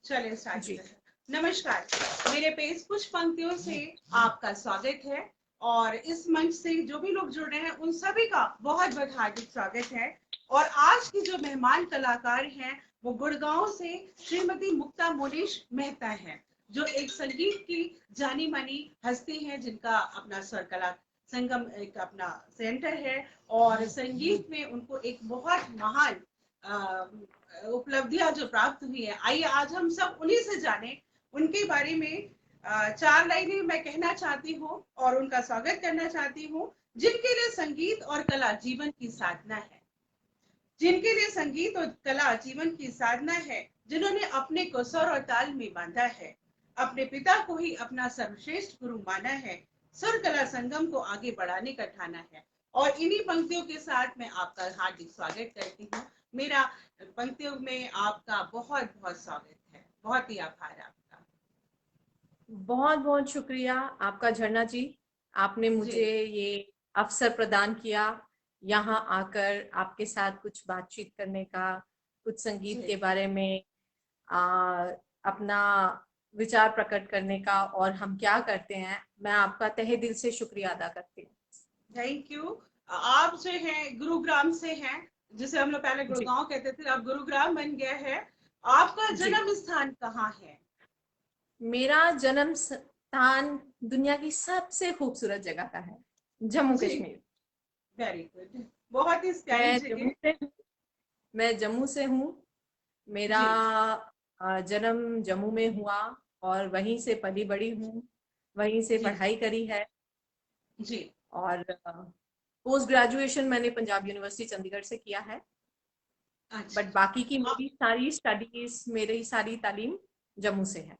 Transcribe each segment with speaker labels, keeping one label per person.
Speaker 1: चलिए स्टार्ट
Speaker 2: जी।
Speaker 1: करते हैं। नमस्कार, मेरे पेज कुछ पंक्तियों से आपका स्वागत है और इस मंच से जो भी लोग जुड़ रहे हैं उन सभी का बहुत बहुत हार्दिक स्वागत है। और आज की जो मेहमान कलाकार हैं वो गुड़गांव से श्रीमती मुक्ता मोनिश मेहता है, जो एक संगीत की जानी मानी हस्ती है, जिनका अपना स्वर कला संगम एक अपना सेंटर है और संगीत में उनको एक बहुत महान उपलब्धियां जो प्राप्त हुई है। आइए आज हम सब उन्हीं से जाने, उनके बारे में चार लाइनें मैं कहना चाहती हूँ और उनका स्वागत करना चाहती हूँ। जिनके लिए संगीत और कला जीवन की साधना है, जिनके लिए संगीत और कला जीवन की साधना है, जिन्होंने अपने को स्वर और ताल में बांधा है, अपने पिता को ही अपना सर्वश्रेष्ठ गुरु माना है, स्वर कला संगम को आगे बढ़ाने का ठाना है। और इन्हीं पंक्तियों के साथ मैं आपका हार्दिक स्वागत करती हूँ। मेरा पंक्तियों में आपका बहुत बहुत स्वागत है। बहुत ही आभार आपका।
Speaker 2: बहुत बहुत शुक्रिया आपका झरना जी। आपने
Speaker 1: जी
Speaker 2: मुझे ये अवसर प्रदान किया यहाँ आकर आपके साथ कुछ बातचीत करने का, कुछ संगीत
Speaker 1: जी
Speaker 2: के बारे में अपना विचार प्रकट करने का और हम क्या करते हैं। मैं आपका तहे दिल से शुक्रिया अदा करती हूँ।
Speaker 1: Thank you. आप जो है गुरुग्राम से हैं, जिसे हम लोग पहले
Speaker 2: जी
Speaker 1: गुड़गांव कहते थे, अब गुरुग्राम बन गया है। आपका
Speaker 2: जी।
Speaker 1: जन्म स्थान कहाँ है?
Speaker 2: मेरा जन्म स्थान दुनिया की सबसे खूबसूरत जगह का है, जम्मू
Speaker 1: जी,
Speaker 2: कश्मीर।
Speaker 1: Very good. बहुत ही प्यारी
Speaker 2: मैं जम्मू
Speaker 1: जगह।
Speaker 2: से मैं जम्मू से हूँ। मेरा
Speaker 1: जी
Speaker 2: जन्म जम्मू में हुआ और वहीं से पली बड़ी हूँ, वहीं से
Speaker 1: जी
Speaker 2: पढ़ाई करी है।
Speaker 1: जी।
Speaker 2: और पोस्ट ग्रेजुएशन मैंने पंजाब यूनिवर्सिटी चंडीगढ़ से किया है।
Speaker 1: अच्छा।
Speaker 2: बट बाकी की
Speaker 1: आप
Speaker 2: मेरी सारी स्टडीज, मेरी सारी तालीम जम्मू से है।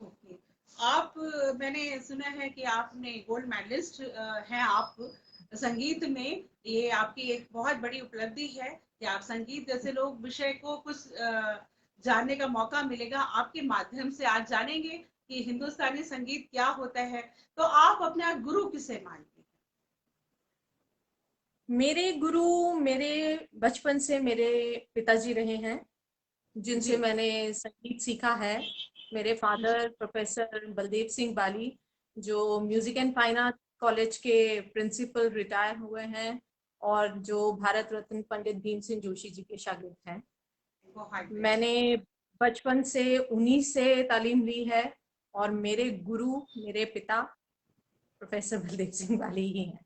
Speaker 1: ओके। आप मैंने सुना है कि आपने गोल्ड मेडलिस्ट हैं आप संगीत में। ये आपकी एक बहुत बड़ी उपलब्धि है कि आप संगीत जैसे लोग विषय को कुछ जानने का मौका मिलेगा आपके माध्यम से। आज जानेंगे कि हिंदुस्तानी संगीत क्या होता है। तो आप अपना गुरु किसे मानते हैं?
Speaker 2: मेरे गुरु मेरे बचपन से मेरे पिताजी रहे हैं,
Speaker 1: जी
Speaker 2: जिनसे मैंने संगीत सीखा है। मेरे
Speaker 1: जी
Speaker 2: फादर प्रोफेसर बलदेव सिंह बाली, जो
Speaker 1: जी।
Speaker 2: Music and fine art college के प्रिंसिपल रिटायर हुए हैं और जो भारत रत्न पंडित भीमसेन जोशी जी के शागिर्द हैं।
Speaker 1: बहुत
Speaker 2: मैंने
Speaker 1: बढ़िया।
Speaker 2: बचपन से उन्हीं से तालीम ली है और मेरे गुरु मेरे पिता प्रोफेसर बलदेव सिंह बाली ही हैं।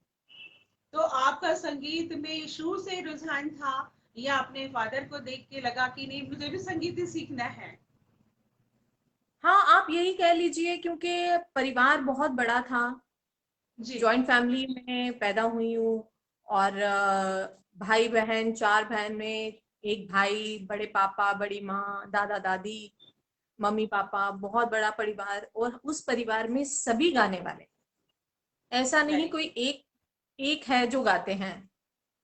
Speaker 1: तो आपका संगीत में शुरू से रुझान था या अपने फादर को देख के लगा कि नहीं मुझे भी संगीत ही सीखना है?
Speaker 2: हाँ, आप यही कह लीजिए, क्योंकि परिवार बहुत बड़ा था।
Speaker 1: जी
Speaker 2: जॉइंट फैमिली में पैदा हुई हूँ और भाई बहन, चार बहन में एक भाई, बड़े पापा, बड़ी माँ, दादा दादी, मम्मी पापा, बहुत बड़ा परिवार। और उस परिवार में सभी गाने वाले, ऐसा नहीं
Speaker 1: वेरी
Speaker 2: कोई एक एक है जो गाते हैं,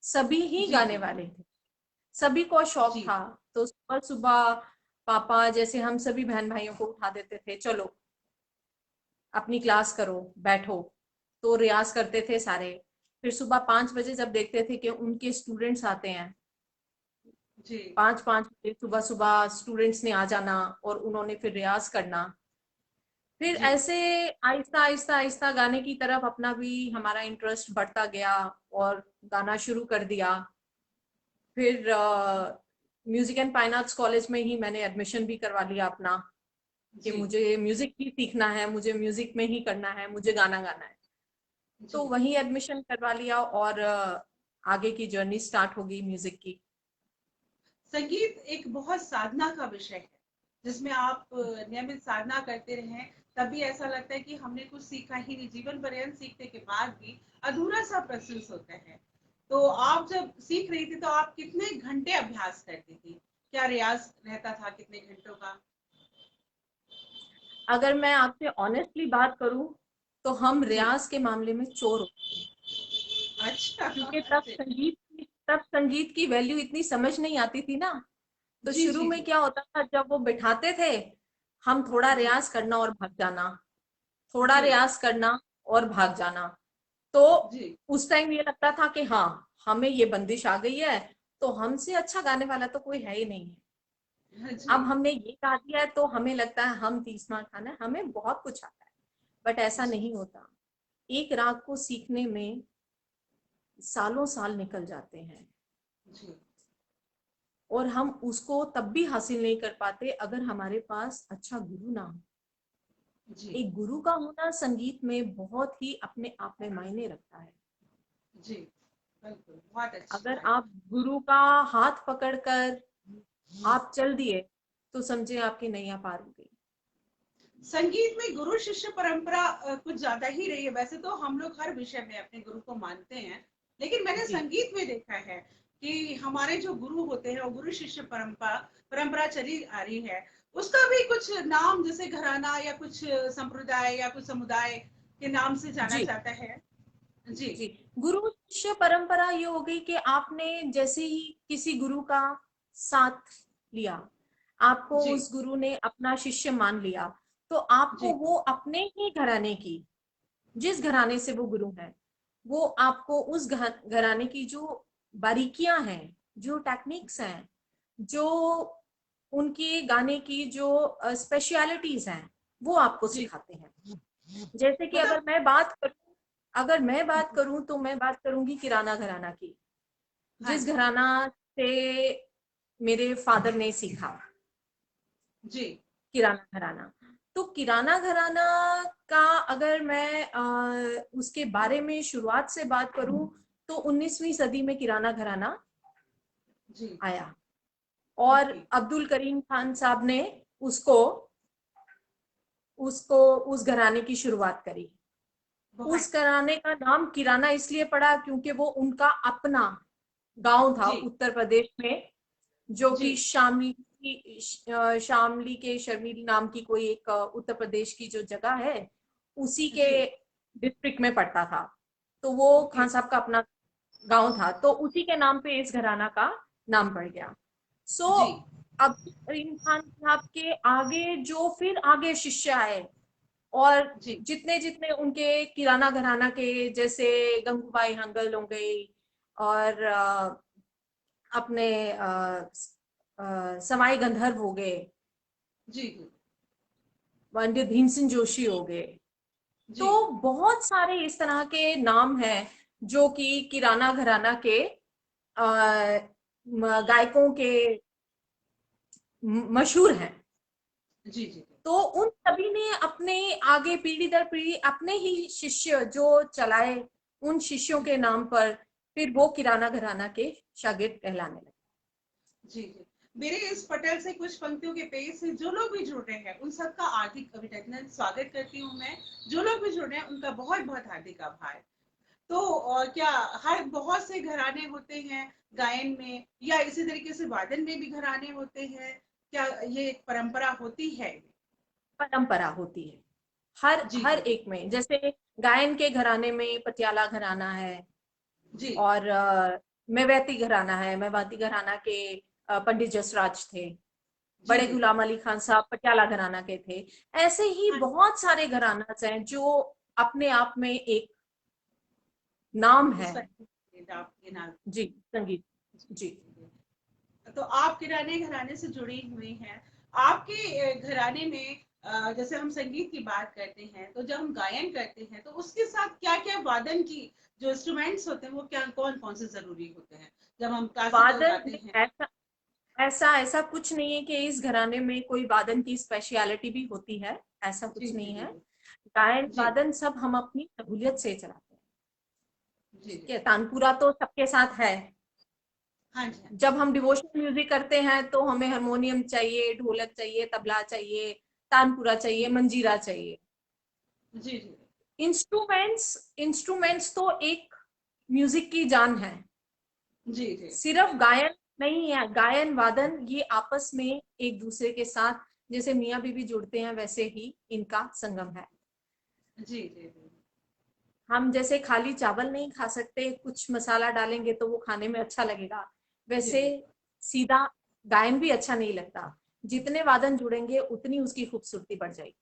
Speaker 2: सभी ही
Speaker 1: जी
Speaker 2: गाने
Speaker 1: जी
Speaker 2: वाले थे। सभी को शौक
Speaker 1: जी
Speaker 2: था। तो सुबह सुबह पापा जैसे हम सभी बहन भाइयों को उठा देते थे, चलो अपनी क्लास करो, बैठो। तो रियाज करते थे सारे। फिर सुबह 5 बजे जब देखते थे कि उनके स्टूडेंट्स आते हैं,
Speaker 1: जी
Speaker 2: 5-5 बजे सुबह सुबह स्टूडेंट्स ने आ जाना और उन्होंने फिर रियाज करना। फिर
Speaker 1: जी
Speaker 2: ऐसे आहिस्ता आहिस्ता आहिस्ता गाने की तरफ अपना भी हमारा इंटरेस्ट बढ़ता गया और गाना शुरू कर दिया। फिर music and fine arts college में ही मैंने एडमिशन भी करवा लिया अपना, कि
Speaker 1: जी
Speaker 2: मुझे म्यूजिक ही सीखना है, मुझे म्यूजिक में ही करना है, मुझे गाना गाना है।
Speaker 1: जी।
Speaker 2: तो वही एडमिशन करवा लिया और आगे की जर्नी स्टार्ट हो गई म्यूजिक की।
Speaker 1: संगीत एक बहुत साधना का विषय है, जिसमें आप नियमित साधना करते रहें तभी ऐसा लगता है कि हमने कुछ सीखा ही नहीं। जीवन पर्यंत सीखने के बाद भी अधूरा सा महसूस होता है। तो आप जब सीख रही थी तो आप कितने घंटे अभ्यास करती थी? क्या रियाज रहता था कितने घंटों का?
Speaker 2: अगर मैं आपसे ऑनेस्टली बात करूं तो हम
Speaker 1: जी।
Speaker 2: रियाज के मामले में चोर होते हैं।
Speaker 1: अच्छा।
Speaker 2: क्योंकि
Speaker 1: अच्छा।
Speaker 2: तब संगीत की वैल्यू इतनी समझ नहीं आती थी ना। तो
Speaker 1: जी
Speaker 2: शुरू
Speaker 1: जी
Speaker 2: में
Speaker 1: जी
Speaker 2: क्या होता था, जब वो बिठाते थे, हम थोड़ा
Speaker 1: जी
Speaker 2: रियाज करना और भाग जाना, थोड़ा
Speaker 1: जी
Speaker 2: रियाज करना और भाग जाना। तो
Speaker 1: जी।
Speaker 2: उस टाइम ये लगता था कि हाँ, हमें ये बंदिश आ गई है, तो हमसे अच्छा गाने वाला तो कोई है ही नहीं है।
Speaker 1: हाँ
Speaker 2: अब
Speaker 1: जी।
Speaker 2: हमने ये गा दिया है तो हमें लगता है हम 30 मार खाना है, हमें बहुत कुछ आता है, बट ऐसा
Speaker 1: जी।
Speaker 2: नहीं होता। एक राग को सीखने में सालों साल निकल जाते हैं,
Speaker 1: जी।
Speaker 2: और हम उसको तब भी हासिल नहीं कर पाते अगर हमारे पास अच्छा गुरु ना हो।
Speaker 1: जी।
Speaker 2: एक गुरु का होना संगीत में बहुत ही अपने आप में मायने रखता है।
Speaker 1: जी। बिल्कुल, बहुत अच्छी
Speaker 2: अगर
Speaker 1: बात।
Speaker 2: आप गुरु का हाथ पकड़कर आप चल दिए तो समझे आपकी नैया पार हो गई।
Speaker 1: संगीत में गुरु शिष्य परंपरा कुछ ज्यादा ही रही है। वैसे तो हम लोग हर विषय में अपने गुरु को मानते हैं, लेकिन मैंने
Speaker 2: जी
Speaker 1: संगीत में देखा है कि हमारे जो गुरु होते हैं वो गुरु शिष्य परंपरा परंपरा चली आ रही है। उसका भी कुछ नाम, जैसे घराना या कुछ संप्रदाय या कुछ समुदाय के नाम से जाना
Speaker 2: जी
Speaker 1: जाता है। जी।
Speaker 2: जी। गुरु शिष्य परंपरा ये हो गई कि आपने जैसे ही किसी गुरु का साथ लिया, आपको
Speaker 1: जी।
Speaker 2: उस गुरु ने अपना शिष्य मान लिया, तो आपको
Speaker 1: जी।
Speaker 2: वो अपने ही घराने की, जिस घराने से वो गुरु है, वो आपको उस घराने की जो बारीकियां हैं, जो टेक्निक्स हैं, जो उनके गाने की जो स्पेशलिटीज हैं, वो आपको
Speaker 1: जी।
Speaker 2: सिखाते हैं। जैसे कि
Speaker 1: मतलब।
Speaker 2: अगर मैं बात करूं तो मैं बात करूंगी किराना घराना की,
Speaker 1: हाँ
Speaker 2: जिस
Speaker 1: जी।
Speaker 2: घराना से मेरे फादर ने सीखा,
Speaker 1: जी।
Speaker 2: किराना घराना। तो किराना घराना का अगर मैं उसके बारे में शुरुआत से बात करूं तो 19वीं सदी में किराना घराना
Speaker 1: जी।
Speaker 2: आया, और
Speaker 1: ओके।
Speaker 2: अब्दुल करीम खान साहब ने उसको उसको उस घराने की शुरुआत करी।
Speaker 1: बहुत।
Speaker 2: उस घराने का नाम किराना इसलिए पड़ा क्योंकि वो उनका अपना गांव था
Speaker 1: जी।
Speaker 2: उत्तर प्रदेश में, जो
Speaker 1: जी।
Speaker 2: कि शामली के शर्मीली नाम की कोई एक उत्तर प्रदेश की जो जगह है, उसी के
Speaker 1: जी।
Speaker 2: डिस्ट्रिक्ट में पड़ता था। तो वो
Speaker 1: ओके।
Speaker 2: खान साहब का अपना गांव था, तो उसी के नाम पे इस घराना का नाम पड़ गया। सो
Speaker 1: जी।
Speaker 2: अब्दुल करीम खान साहब के आगे जो फिर आगे शिष्य आए, और
Speaker 1: जी।
Speaker 2: जितने जितने उनके किराना घराना के, जैसे गंगूबाई हंगल हो गई, और अपने सवाई गंधर्व हो गए,
Speaker 1: जी। जी।
Speaker 2: पंडित भीमसेन जोशी हो गए,
Speaker 1: जी।
Speaker 2: तो बहुत सारे इस तरह के नाम हैं जो कि किराना घराना के गायकों के मशहूर हैं।
Speaker 1: जी। जी।
Speaker 2: तो उन सभी ने अपने आगे पीढ़ी दर पीढ़ी अपने ही शिष्य जो चलाए, उन शिष्यों के नाम पर फिर वो किराना घराना के शागिर्द कहलाने लगे।
Speaker 1: जी। जी। मेरे इस पटल से कुछ पंक्तियों के पेज से जो लोग भी जुड़ रहे हैं उन सबका हार्दिक अभिनंदन स्वागत करती हूँ मैं। जो लोग भी जुड़ रहे हैं उनका बहुत बहुत हार्दिक आभार। तो और क्या, हर बहुत से घराने होते हैं गायन में, या इसी तरीके से वादन में भी घराने होते हैं? क्या ये एक परंपरा होती है?
Speaker 2: परंपरा होती है हर
Speaker 1: जी।
Speaker 2: हर
Speaker 1: जी।
Speaker 2: एक में। जैसे गायन के घराने में पटियाला घराना है,
Speaker 1: जी।
Speaker 2: और मेवाती घराना है, मेवाती घराना के पंडित जसराज थे।
Speaker 1: जी।
Speaker 2: बड़े
Speaker 1: जी।
Speaker 2: गुलाम अली खान साहब पटियाला घराना के थे। ऐसे ही
Speaker 1: हाँ।
Speaker 2: बहुत सारे घराना हैं जो अपने आप में एक नाम है।
Speaker 1: इस पर आपके नाम।
Speaker 2: जी, संगीत। जी।
Speaker 1: तो आप किराने घराने से जुड़ी हुई हैं। आपके घराने में जैसे हम संगीत की बात करते हैं, तो जब हम गायन करते हैं तो उसके साथ क्या क्या वादन की जो इंस्ट्रूमेंट्स होते हैं वो क्या कौन कौन से जरूरी होते हैं जब हम क्लासिकल
Speaker 2: वादन
Speaker 1: गाते
Speaker 2: में
Speaker 1: हैं?
Speaker 2: ऐसा ऐसा ऐसा कुछ नहीं है कि इस घराने में कोई वादन की स्पेशलिटी भी होती है, ऐसा
Speaker 1: जी।
Speaker 2: कुछ
Speaker 1: जी।
Speaker 2: नहीं
Speaker 1: जी।
Speaker 2: है। गायन
Speaker 1: जी।
Speaker 2: वादन सब हम अपनी सहूलियत से चलाते हैं।
Speaker 1: जी।
Speaker 2: ठीक
Speaker 1: जी।
Speaker 2: है, तानपुरा तो सबके साथ है।
Speaker 1: हाँ जी। हाँ
Speaker 2: जब हम डिवोशनल म्यूजिक करते हैं तो हमें हारमोनियम चाहिए, ढोलक चाहिए, तबला चाहिए, तानपुरा चाहिए,
Speaker 1: जी।
Speaker 2: मंजीरा चाहिए।
Speaker 1: जी। जी।
Speaker 2: इंस्ट्रूमेंट्स इंस्ट्रूमेंट्स तो एक म्यूजिक की जान है।
Speaker 1: जी। जी।
Speaker 2: सिर्फ गायन नहीं है, गायन वादन ये आपस में एक दूसरे के साथ जैसे मियाँ बीवी जुड़ते हैं वैसे ही इनका संगम है।
Speaker 1: जी। जी। जी।
Speaker 2: हम जैसे खाली चावल नहीं खा सकते, कुछ मसाला डालेंगे तो वो खाने में अच्छा लगेगा,
Speaker 1: जी।
Speaker 2: वैसे
Speaker 1: जी।
Speaker 2: सीधा गायन भी अच्छा नहीं लगता। जितने वादन जुड़ेंगे उतनी उसकी खूबसूरती बढ़ जाएगी।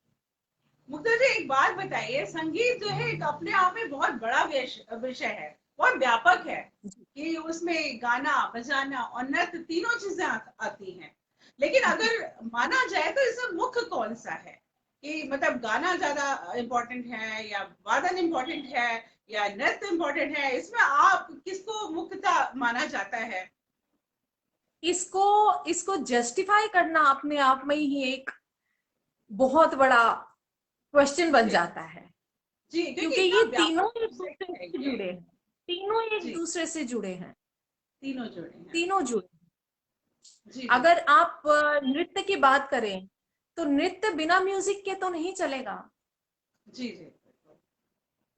Speaker 1: मुक्ता जी, एक बात बताइए, संगीत जो है एक अपने आप में बहुत बड़ा विषय है, बहुत व्यापक है,
Speaker 2: जी
Speaker 1: कि उसमें गाना बजाना और नृत्य तीनों चीजें आती हैं। लेकिन अगर माना जाए तो इसमें मुख्य कौन सा है, कि मतलब गाना ज्यादा इम्पोर्टेंट है या वादन इम्पोर्टेंट है या नृत्य इम्पोर्टेंट है, इसमें आप किसको मुख्यतः माना जाता है?
Speaker 2: इसको इसको जस्टिफाई करना अपने आप में ही एक बहुत बड़ा क्वेश्चन बन
Speaker 1: जी
Speaker 2: जाता है,
Speaker 1: जी, क्योंकि
Speaker 2: क्योंकि ये
Speaker 1: इतना
Speaker 2: तीनों
Speaker 1: व्यापक
Speaker 2: एक
Speaker 1: सब्जेक्ट
Speaker 2: दूसरे
Speaker 1: है
Speaker 2: से
Speaker 1: ये।
Speaker 2: जुड़े हैं। तीनों एक
Speaker 1: जी,
Speaker 2: दूसरे से जुड़े हैं।
Speaker 1: तीनों जुड़े हैं।
Speaker 2: तीनों जुड़े हैं।
Speaker 1: जी जी
Speaker 2: अगर आप नृत्य की बात करें तो नृत्य बिना म्यूजिक के तो नहीं चलेगा।
Speaker 1: जी जी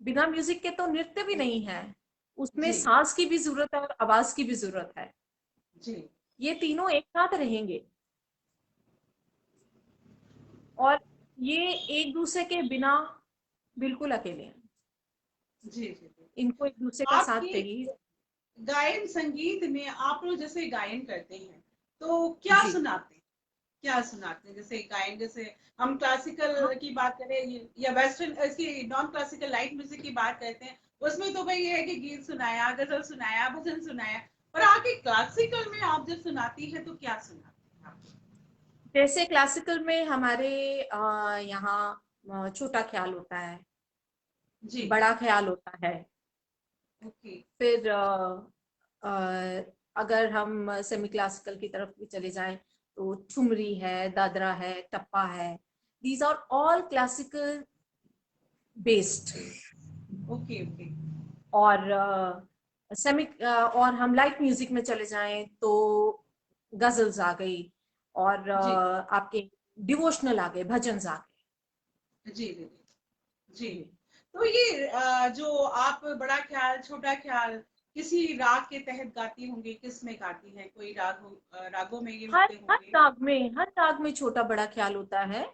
Speaker 2: बिना म्यूजिक के तो नृत्य भी नहीं है। उसमें
Speaker 1: जी
Speaker 2: सांस की भी जरूरत है और आवाज की भी जरूरत है।
Speaker 1: जी
Speaker 2: ये तीनों एक साथ रहेंगे और ये एक दूसरे के बिना बिल्कुल अकेले हैं।
Speaker 1: जी जी जी।
Speaker 2: इनको एक दूसरे का साथ
Speaker 1: आपकी
Speaker 2: चाहिए।
Speaker 1: गायन संगीत में आप लोग जैसे गायन करते हैं तो क्या
Speaker 2: जी।
Speaker 1: सुनाते हैं? क्या सुनाते हैं? जैसे गायन, जैसे हम क्लासिकल
Speaker 2: हम
Speaker 1: की बात करें या वेस्टर्न, इसकी नॉन क्लासिकल लाइट म्यूजिक की बात करते हैं, उसमें तो भाई ये है कि गीत सुनाया, गजल सुनाया, भजन सुनाया, पर आके क्लासिकल में आप जब सुनाती है तो क्या सुनाती हैं आप?
Speaker 2: जैसे क्लासिकल में हमारे यहाँ छोटा ख्याल होता है,
Speaker 1: जी।
Speaker 2: बड़ा ख्याल होता है।
Speaker 1: ओके।
Speaker 2: फिर अ, अगर हम सेमी क्लासिकल की तरफ भी चले जाएं तो ठुमरी है, दादरा है, टप्पा है। These are all classical based.
Speaker 1: Okay okay.
Speaker 2: और सेमी और हम लाइट म्यूजिक में चले जाएं तो गजल्स आ गई और
Speaker 1: जी
Speaker 2: आपके डिवोशनल आ गए, भजन आ
Speaker 1: जी जी जी जी।
Speaker 2: गए।
Speaker 1: तो ये जो आप बड़ा ख्याल, छोटा ख्याल किसी राग के तहत गाती होंगी, किस में गाती हैं? कोई राग रागों में ये
Speaker 2: हर
Speaker 1: होते
Speaker 2: हर
Speaker 1: होंगे?
Speaker 2: राग में हर राग में छोटा बड़ा ख्याल होता है।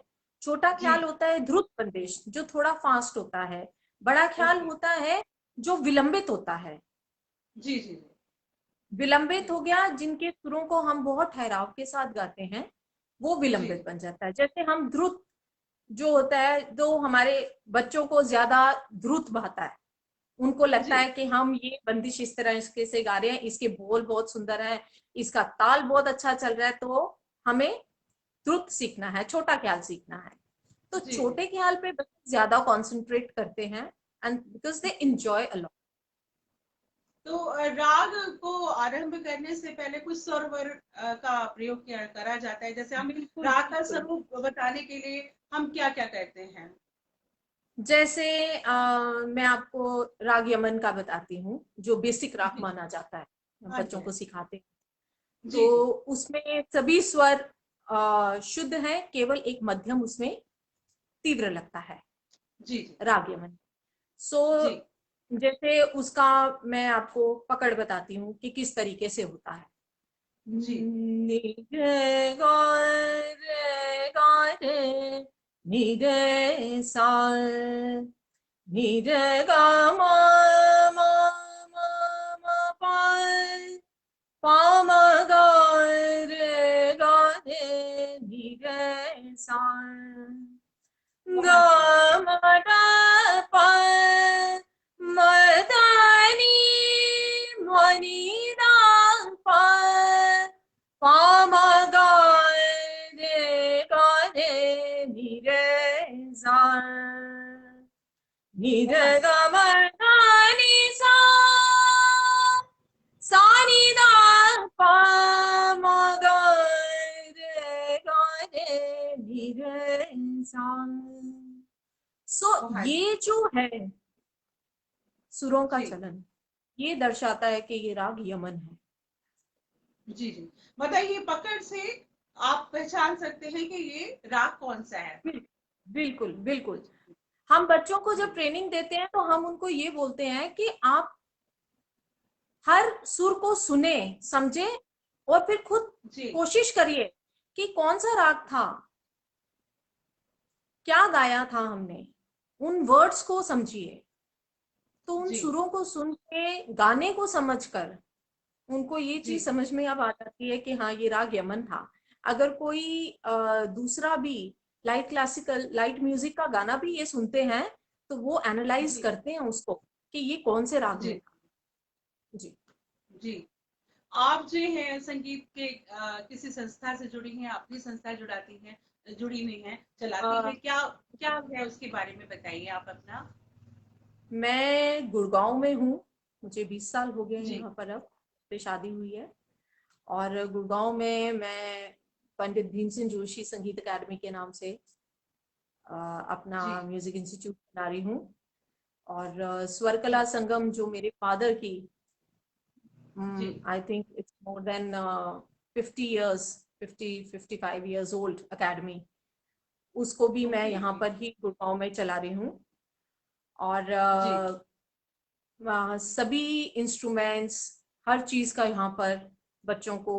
Speaker 2: छोटा
Speaker 1: जी।
Speaker 2: ख्याल होता है ध्रुत बंदिश, जो थोड़ा फास्ट होता है। बड़ा ख्याल
Speaker 1: ओके।
Speaker 2: होता है जो विलंबित होता है।
Speaker 1: जी जी
Speaker 2: विलंबित
Speaker 1: जी
Speaker 2: हो गया, जिनके सुरों को हम बहुत ठहराव के साथ गाते हैं, वो
Speaker 1: जी
Speaker 2: विलंबित बन जाता है। जैसे हम ध्रुत जो होता है, जो हमारे बच्चों को ज्यादा ध्रुत भाता है, उनको लगता
Speaker 1: जी
Speaker 2: है कि हम ये बंदिश इस तरह इसके से गा रहे हैं, इसके बोल बहुत सुंदर है, इसका ताल बहुत अच्छा चल रहा है, तो हमें द्रुत सीखना है, छोटा ख्याल सीखना है। तो
Speaker 1: जी जी।
Speaker 2: छोटे ख्याल पे बच्चे ज्यादा कॉन्सेंट्रेट करते हैं and because they
Speaker 1: okay.
Speaker 2: Enjoy a lot.
Speaker 1: तो राग को आरंभ करने से पहले कुछ स्वर का प्रयोग किया करा जाता है, जैसे हम
Speaker 2: बिल्कुल
Speaker 1: राग का
Speaker 2: बिल्कुल।
Speaker 1: स्वरूप बताने के लिए हम क्या क्या करते हैं?
Speaker 2: जैसे मैं आपको राग यमन का बताती हूँ, जो बेसिक राग
Speaker 1: जी।
Speaker 2: माना जाता है,
Speaker 1: हाँ जी
Speaker 2: बच्चों
Speaker 1: हाँ
Speaker 2: को
Speaker 1: जी।
Speaker 2: सिखाते हैं।
Speaker 1: जी
Speaker 2: तो
Speaker 1: जी
Speaker 2: उसमें सभी स्वर शुद्ध है, केवल एक मध्यम उसमें तीव्र लगता है,
Speaker 1: जी जी
Speaker 2: राग यमन। सो
Speaker 1: जी
Speaker 2: जैसे उसका मैं आपको पकड़ बताती हूँ कि किस तरीके से होता है।
Speaker 1: जी
Speaker 2: नि रे गा रे गा रे, नि रे सा, नि रे गा मा मा मा मा पा, पा मा गा रे गा रे, नि रे सा, गा
Speaker 1: बहुत सही।
Speaker 2: मा डा पा, मा दा नी, मा नी दा पा, पा मा गा रे गा रे, नि रे सा, नि रे
Speaker 1: बहुत
Speaker 2: गा
Speaker 1: सही।
Speaker 2: मा दा नि सा, सा नि दा पा मा गा रे गा रे, नि रे सा। सो
Speaker 1: बहुत
Speaker 2: ये जो है सुरों का
Speaker 1: जी
Speaker 2: चलन, ये दर्शाता है कि ये राग यमन है।
Speaker 1: जी जी। मतलब ये पकड़ से आप पहचान सकते हैं कि ये राग कौन सा है?
Speaker 2: बिल्कुल बिल्कुल। हम बच्चों को
Speaker 1: जी
Speaker 2: जब ट्रेनिंग देते हैं तो हम उनको ये बोलते हैं कि आप हर सुर को सुने, समझे और फिर खुद
Speaker 1: जी
Speaker 2: कोशिश करिए कि कौन सा राग था, क्या गाया था हमने, उन वर्ड्स को समझिए। तो उन
Speaker 1: जी
Speaker 2: सुरों को सुन के, गाने को समझकर उनको ये
Speaker 1: जी
Speaker 2: चीज समझ में अब आ जाती है कि हाँ ये राग यमन था। अगर कोई दूसरा भी लाइट क्लासिकल लाइट म्यूजिक का गाना भी ये सुनते हैं तो वो एनालाइज
Speaker 1: जी
Speaker 2: करते हैं उसको कि ये कौन से राग में
Speaker 1: जी
Speaker 2: था। जी।
Speaker 1: जी। आप जो है संगीत के किसी संस्था से जुड़ी हैं, अपनी संस्था जुड़ी हुई हैं, चलाती
Speaker 2: अ,
Speaker 1: हैं, क्या क्या है उसके बारे में बताइए आप अपना।
Speaker 2: मैं गुड़गांव में हूँ। मुझे 20 साल हो गए हैं
Speaker 1: जी
Speaker 2: यहाँ पर, अब पे शादी हुई है। और गुड़गांव में मैं पंडित भीमसेन जोशी संगीत अकादमी के नाम से अपना
Speaker 1: जी
Speaker 2: म्यूजिक इंस्टीट्यूट चला रही हूँ। और स्वर
Speaker 1: जी
Speaker 2: कला संगम जो मेरे फादर की,
Speaker 1: जी
Speaker 2: I think it's more than 50 years, 55 years old academy, उसको भी मैं
Speaker 1: ओके
Speaker 2: यहाँ
Speaker 1: ओके
Speaker 2: पर ही गुड़गांव में चला रही हूँ। और
Speaker 1: जी
Speaker 2: वहाँ सभी इंस्ट्रूमेंट्स, हर चीज का यहाँ पर बच्चों को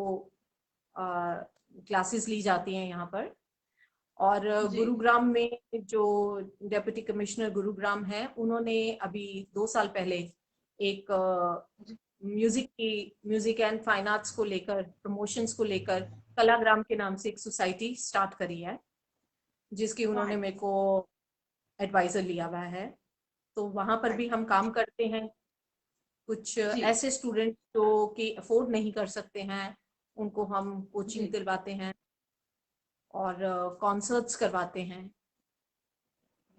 Speaker 2: क्लासेस ली जाती हैं यहाँ पर। और
Speaker 1: जी
Speaker 2: गुरुग्राम में जो डेप्यूटी कमिश्नर गुरुग्राम है, उन्होंने अभी 2 साल पहले एक
Speaker 1: जी
Speaker 2: म्यूजिक एंड फाइन आर्ट्स को लेकर, प्रमोशंस को लेकर कलाग्राम के नाम से एक सोसाइटी स्टार्ट करी है, जिसकी उन्होंने
Speaker 1: बहुत
Speaker 2: मेरे को एडवाइजर लिया हुआ है। तो वहां पर भी हम काम करते हैं। कुछ
Speaker 1: जी
Speaker 2: ऐसे स्टूडेंट जो कि अफोर्ड नहीं कर सकते हैं, उनको हम कोचिंग
Speaker 1: जी
Speaker 2: दिलवाते हैं और कॉन्सर्ट्स करवाते हैं।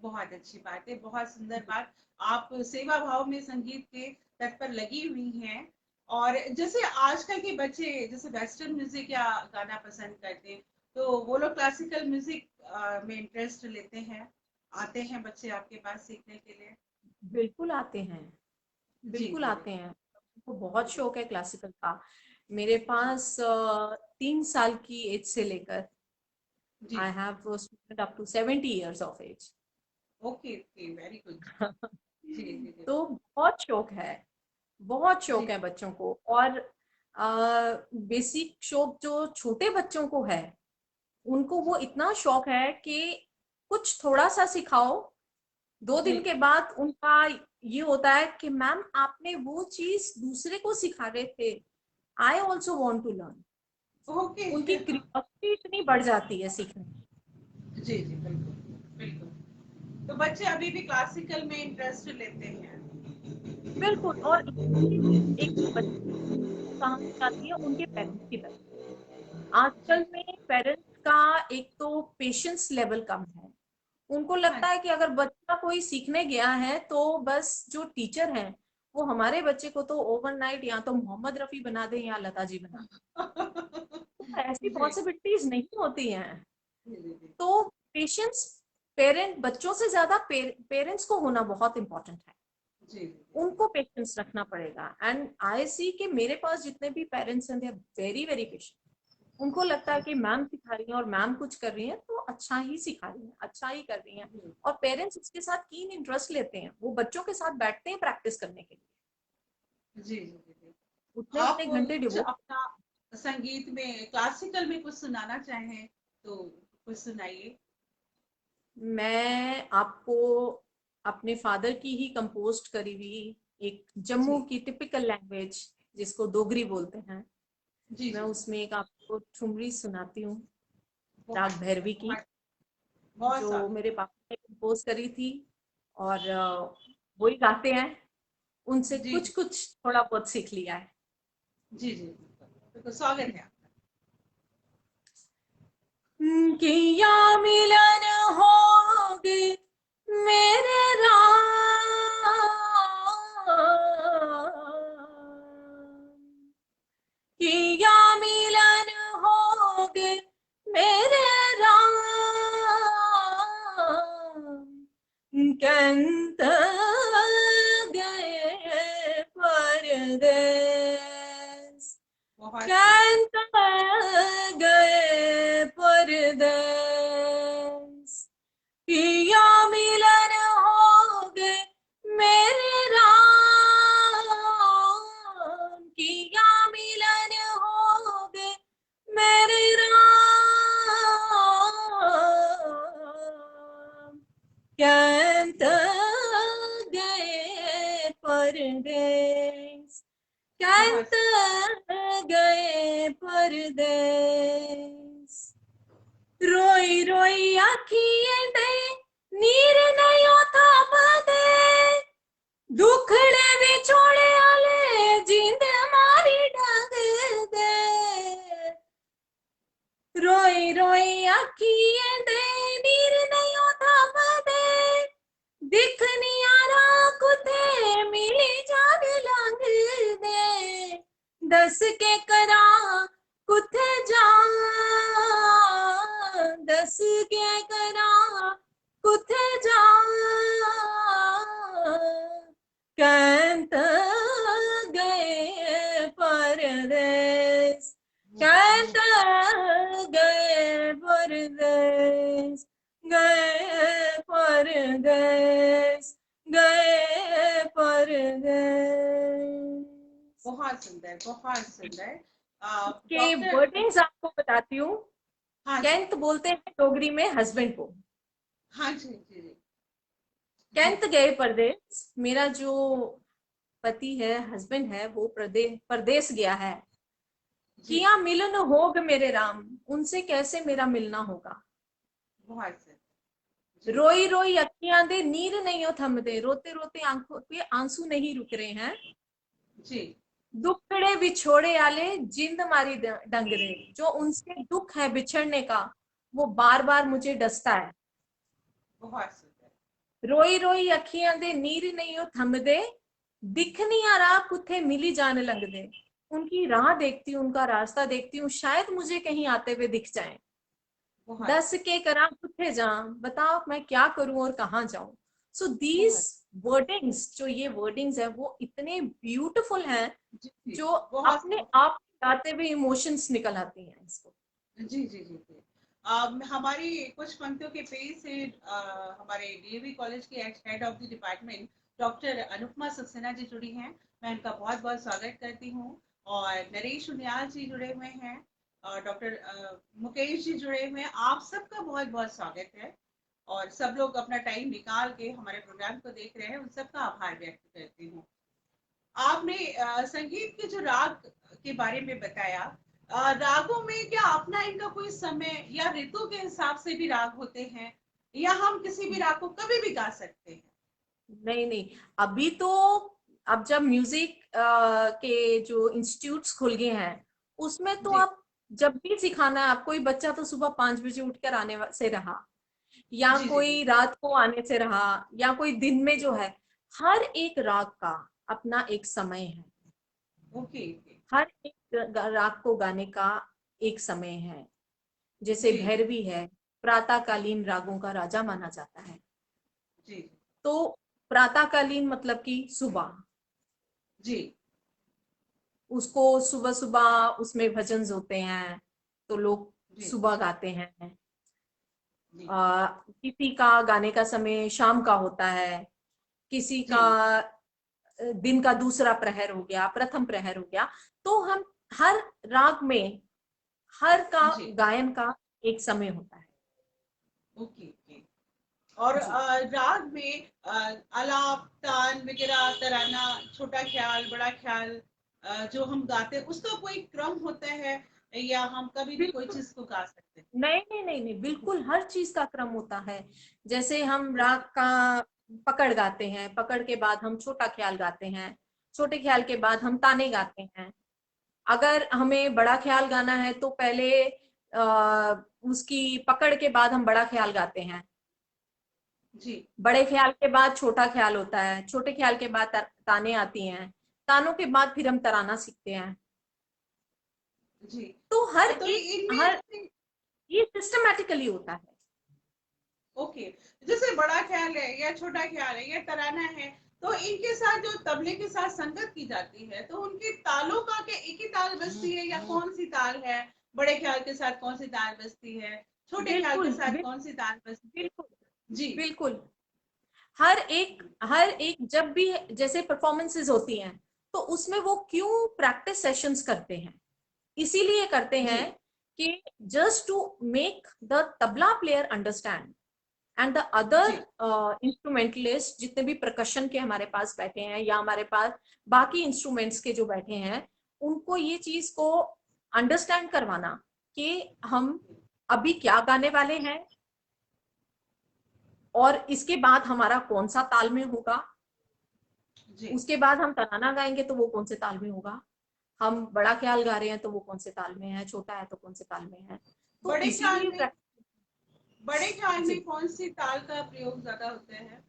Speaker 1: बहुत अच्छी बात है, बहुत सुंदर बात। आप सेवा भाव में संगीत के तट पर लगी हुई हैं। और जैसे आजकल के बच्चे जैसे वेस्टर्न म्यूजिक या गाना पसंद करते हैं, तो वो लोग क्लासिकल म्यूजिक में इंटरेस्ट लेते हैं, आते हैं बच्चे आपके पास सीखने के लिए।
Speaker 2: बिल्कुल आते हैं,
Speaker 1: जी
Speaker 2: बिल्कुल
Speaker 1: जी
Speaker 2: आते हैं। उनको बहुत
Speaker 1: जी
Speaker 2: शौक है क्लासिकल का। मेरे
Speaker 1: जी
Speaker 2: पास 3 साल की एज से लेकर
Speaker 1: जी
Speaker 2: I have student up to 70 years of age.
Speaker 1: Okay okay very good. जी जी जी
Speaker 2: तो बहुत शौक है, बहुत
Speaker 1: जी
Speaker 2: शौक है बच्चों को। और बेसिक शौक जो छोटे बच्चों को है, उनको वो
Speaker 1: जी
Speaker 2: इतना शौक है कि कुछ थोड़ा सा सिखाओ, दो
Speaker 1: जी
Speaker 2: दिन के बाद उनका ये होता है कि मैम आपने वो चीज दूसरे को सिखा रहे थे, I also want to learn.
Speaker 1: Okay.
Speaker 2: उनकी क्यूरियोसिटी इतनी बढ़ जाती है सीखने की।
Speaker 1: जी जी बिल्कुल बिल्कुल। तो बच्चे अभी भी क्लासिकल में इंटरेस्ट लेते हैं।
Speaker 2: बिल्कुल। और एक बच्चे कहाँ से आती है, उनके पेरेंट्स की तरफ।
Speaker 1: जी
Speaker 2: आजकल में पेरेंट्स का एक तो पेशेंस लेवल कम है। उनको
Speaker 1: हाँ
Speaker 2: लगता
Speaker 1: जी।
Speaker 2: है कि अगर बच्चा कोई सीखने गया है तो बस जो टीचर हैं वो हमारे बच्चे को तो ओवरनाइट या तो मोहम्मद रफी बना दे या लता जी बना दे। तो ऐसी
Speaker 1: जी
Speaker 2: पॉसिबिलिटीज नहीं होती हैं।
Speaker 1: जी जी जी
Speaker 2: तो पेशेंस बच्चों से ज्यादा पेरेंट्स को होना बहुत इंपॉर्टेंट है।
Speaker 1: जी जी
Speaker 2: उनको पेशेंस रखना पड़ेगा। एंड आई सी कि मेरे पास जितने भी पेरेंट्स हैं, they are very very patient. उनको लगता है
Speaker 1: जी
Speaker 2: कि मैम सिखा रही हैं और मैम कुछ कर रही हैं तो अच्छा ही सिखा रही हैं, अच्छा ही कर रही हैं।
Speaker 1: जी
Speaker 2: और पेरेंट्स उसके साथ कीन इंटरेस्ट लेते हैं, वो बच्चों के साथ बैठते हैं प्रैक्टिस करने के लिए।
Speaker 1: जी जी जी।
Speaker 2: उतने
Speaker 1: आप
Speaker 2: उतने घंटे
Speaker 1: कुछ
Speaker 2: डिवोट।
Speaker 1: अपना संगीत में क्लासिकल में कुछ सुनाना चाहें तो कुछ सुनाइए।
Speaker 2: मैं आपको अपने फादर की ही कंपोस्ट करी हुई एक जम्मू
Speaker 1: जी
Speaker 2: की टिपिकल लैंग्वेज, जिसको डोगरी बोलते हैं,
Speaker 1: जी
Speaker 2: मैं
Speaker 1: जी
Speaker 2: उसमें एक आपको ठुमरी सुनाती हूँ, राग
Speaker 1: बहुत
Speaker 2: भैरवी की,
Speaker 1: बहुत बहुत
Speaker 2: जो
Speaker 1: स्वागत
Speaker 2: मेरे
Speaker 1: है।
Speaker 2: पापा ने कंपोज करी थी। और वही गाते हैं, उनसे
Speaker 1: जी
Speaker 2: कुछ कुछ थोड़ा बहुत सीख लिया है।
Speaker 1: जी जी तो स्वागत है आपका।
Speaker 2: किया मिलन होगे मेरे राम, किया मिलन होगे मेरे राम, कंत गए परदेस,
Speaker 1: बहुत खूब।
Speaker 2: कंत गए परदेस, पिया मिलन हो गए मेरे राम, किया मिलन हो गए मेरे राम, कंत गए परदेस,
Speaker 1: बहुत
Speaker 2: कंत गए परदेस। रोई रोई आखिए दे नीर नयो था बदे, दुखड़े विछोड़े आले जिंद मारी डाग, अखियां दे नीर नहीं थम दे दिख नहीं आ रहा कुते मिली जान लंघ दे दस के करा कुते जा दस के करा कुते जा कहत गए परदेस कहत गए परदेस गए परदेस गए परदेस।
Speaker 1: बहुत सुंदर, बहुत सुंदर।
Speaker 2: के
Speaker 1: डॉक्टर,
Speaker 2: वर्डिंग्स आपको बताती हूँ।
Speaker 1: हाँ जी,
Speaker 2: कैंत बोलते हैं डोगरी में हस्बैंड को।
Speaker 1: हाँ जी जी जी
Speaker 2: कैंत गए परदेस, मेरा जो पति है, हस्बैंड है, वो परदेस गया है।
Speaker 1: जी,
Speaker 2: किया मिलन होग मेरे राम, उनसे कैसे मेरा मिलना होगा।
Speaker 1: बहुत सही, जी
Speaker 2: रोई रोई अखियां दे नीर नहीं थमदे, रोते रोते आंखों के आंसू नहीं रुक रहे हैं।
Speaker 1: जी,
Speaker 2: दुखड़े बिछोड़े आले जिंद मारी डंगरे, जो उनसे दुख है बिछड़ने का वो बार बार मुझे डसता है।
Speaker 1: बहुत सुंदर,
Speaker 2: रोई रोई अखियां दे नीर नहीं थमदे दिख नहीं आ रहा कुत्थे मिली जान लंग दे। उनकी राह देखती हूँ, उनका रास्ता देखती हूँ, शायद मुझे कहीं आते हुए दिख जाए।
Speaker 1: बहुत
Speaker 2: दस के करा कुत्थे जाऊं, बताओ मैं क्या करूं और कहाँ जाऊं। सो दीज
Speaker 1: बहुत,
Speaker 2: वर्डिंग्स, जो ये वर्डिंग्स है वो इतने ब्यूटीफुल हैं
Speaker 1: जी जी,
Speaker 2: जो
Speaker 1: बहुत
Speaker 2: अपने
Speaker 1: बहुत,
Speaker 2: आप गाते हुए इमोशंस निकल आती हैं इसको।
Speaker 1: जी जी जी जी। हमारी कुछ पंक्तियों के पेज से हमारे डीएवी कॉलेज के ex head of the department doctor Anupama Saxena ji जुड़ी हैं। मैं इनका बहुत बहुत स्वागत करती हूँ। और नरेश उनियाल जी जुड़े हुए हैं, और डॉक्टर मुकेश जी जुड़े हुए हैं। आप सबका बहुत बहुत स्वागत है। और सब लोग अपना टाइम निकाल के हमारे प्रोग्राम को देख रहे हैं, उन सबका आभार व्यक्त करती हूँ। आपने संगीत के जो राग के बारे में बताया, रागों में क्या अपना इनका कोई समय या ऋतु के हिसाब से भी राग होते हैं, या हम किसी भी राग को कभी भी गा सकते हैं?
Speaker 2: नहीं नहीं, अभी तो अब जब म्यूजिक के जो इंस्टीट्यूट्स खुल गए हैं उसमें तो
Speaker 1: जी
Speaker 2: आप जब भी सिखाना है, आप कोई बच्चा तो सुबह 5 बजे उठकर आने से रहा, या
Speaker 1: जी जी जी,
Speaker 2: कोई रात को आने से रहा, या कोई दिन में जो है, हर एक राग का अपना एक समय है।
Speaker 1: ओके ओके,
Speaker 2: हर एक राग को गाने का एक समय है। जैसे
Speaker 1: जी
Speaker 2: भैरवी है, प्रातःकालीन रागों का राजा माना जाता है।
Speaker 1: जी
Speaker 2: तो प्रातःकालीन मतलब कि सुबह,
Speaker 1: जी
Speaker 2: उसको सुबह सुबह उसमें भजन होते हैं तो लोग
Speaker 1: जी
Speaker 2: सुबह गाते हैं।
Speaker 1: जी
Speaker 2: किसी का गाने का समय शाम का होता है, किसी
Speaker 1: जी
Speaker 2: का दिन का दूसरा प्रहर हो गया, प्रथम प्रहर हो गया। तो हम हर राग में हर का
Speaker 1: जी,
Speaker 2: गायन का एक समय होता है।
Speaker 1: Okay okay. और
Speaker 2: जी
Speaker 1: राग में आलाप, तान वगैरह, तराना, छोटा ख्याल, बड़ा ख्याल, जो हम गाते हैं उसका कोई क्रम होता है, या हम कभी भी कोई
Speaker 2: बिल्कुल।
Speaker 1: चीज को गा सकते हैं?
Speaker 2: नहीं नहीं नहीं नहीं, बिल्कुल हर चीज का क्रम होता है। जैसे हम राग
Speaker 1: ओके,
Speaker 2: का पकड़ गाते हैं, पकड़ के बाद हम छोटा ख्याल गाते हैं, छोटे ख्याल के बाद हम ताने गाते हैं। अगर हमें बड़ा ख्याल गाना है तो पहले उसकी पकड़ के बाद हम बड़ा ख्याल गाते हैं,
Speaker 1: जी
Speaker 2: बड़े ख्याल के बाद छोटा ख्याल होता है, छोटे ख्याल के बाद ताने आती हैं, तानों के बाद फिर हम तराना सीखते हैं।
Speaker 1: जी।
Speaker 2: तो हर
Speaker 1: तो
Speaker 2: एक
Speaker 1: इनमें
Speaker 2: हर
Speaker 1: से,
Speaker 2: ये सिस्टमैटिकली होता है।
Speaker 1: ओके, जैसे बड़ा ख्याल है या छोटा ख्याल है या तराना है, तो इनके साथ जो तबले के साथ संगत की जाती है, तो उनके तालों का क्या एक ही ताल बजती है, या कौन सी ताल है? बड़े ख्याल के साथ कौन सी ताल बजती है, छोटे ख्याल के
Speaker 2: बिल्कुल
Speaker 1: साथ कौन सी ताल बजती है?
Speaker 2: बिल्कुल
Speaker 1: जी
Speaker 2: बिल्कुल। हर एक जब भी जैसे परफॉर्मेंसेस होती हैं तो उसमें वो क्यों प्रैक्टिस सेशंस करते हैं, इसीलिए करते
Speaker 1: जी
Speaker 2: हैं कि just to make the tabla player understand and the other
Speaker 1: जी
Speaker 2: इंस्ट्रूमेंटलिस्ट, जितने भी प्रकशन के हमारे पास बैठे हैं या हमारे पास बाकी इंस्ट्रूमेंट्स के जो बैठे हैं, उनको ये चीज को अंडरस्टैंड करवाना कि हम अभी क्या गाने वाले हैं, और इसके बाद हमारा कौन सा ताल में होगा,
Speaker 1: जी।
Speaker 2: उसके बाद हम तराना गाएंगे तो वो कौन से ताल में होगा, हम बड़ा ख्याल गा रहे हैं तो वो कौन से ताल में है, छोटा है तो कौन से ताल में है। तो
Speaker 1: बड़े ख्याल
Speaker 2: इसीलिए
Speaker 1: में, बड़े ख्याल में कौन सी ताल का प्रयोग ज्यादा होता है?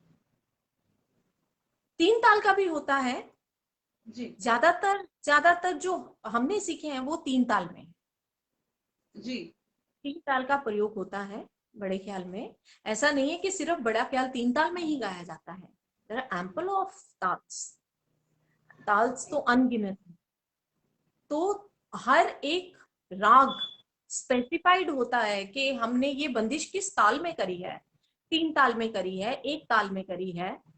Speaker 2: 3 ताल का भी होता है।
Speaker 1: जी
Speaker 2: ज्यादातर जो हमने सीखे हैं वो 3 ताल में,
Speaker 1: जी
Speaker 2: 3 ताल का प्रयोग होता है बड़े ख्याल में। ऐसा नहीं है कि सिर्फ बड़ा ख्याल 3 ताल में ही गाया जाता है। There are ample of taals, taals तो अनगिनत है। तो हर एक राग स्पेसिफाइड होता है कि हमने ये बंदिश किस ताल में करी है, 3 ताल में करी है, 1 ताल में करी है,